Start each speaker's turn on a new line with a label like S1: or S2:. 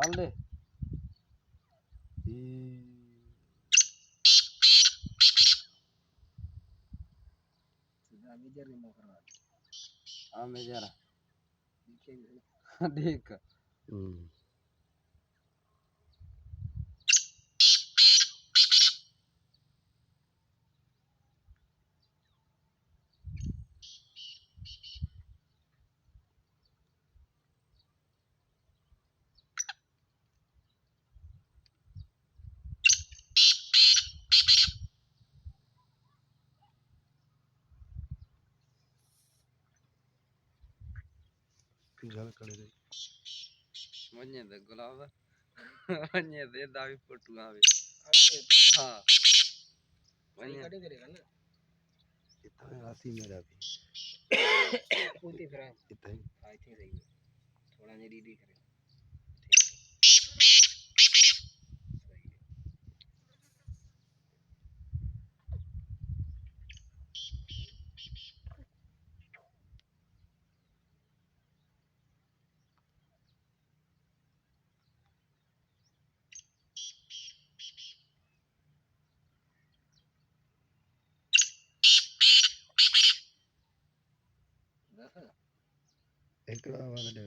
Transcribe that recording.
S1: ਚੱਲ ਦੇ ਆ ਮੈਂ ਜਰਾ ਦੇਖ
S2: ਗੱਲ ਕਰੇ ਦੇ
S1: ਮੰਨੇ ਦੇ ਗੁਲਾਬ ਮੰਨੇ ਦੇ ਦਾ ਵੀ ਫੋਟੋ ਆਵੇ ਹਾਂ ਮੰਨੇ ਕੱਢ ਕਰੇਗਾ ਨਾ
S2: ਕਿੱਥੇ ਆਸੀ ਮੇਰਾ ਵੀ
S1: ਉਲਟੀ ਫਿਰ
S2: ਕਿੱਥੇ
S1: ਆਈ ਥਿੰਕ ਸਹੀ ਥੋੜਾ ਜਿਹਾ ਰੀਡੀ ਕਰੇ
S2: ਇੱਕ ਵਾਰ ਦੇ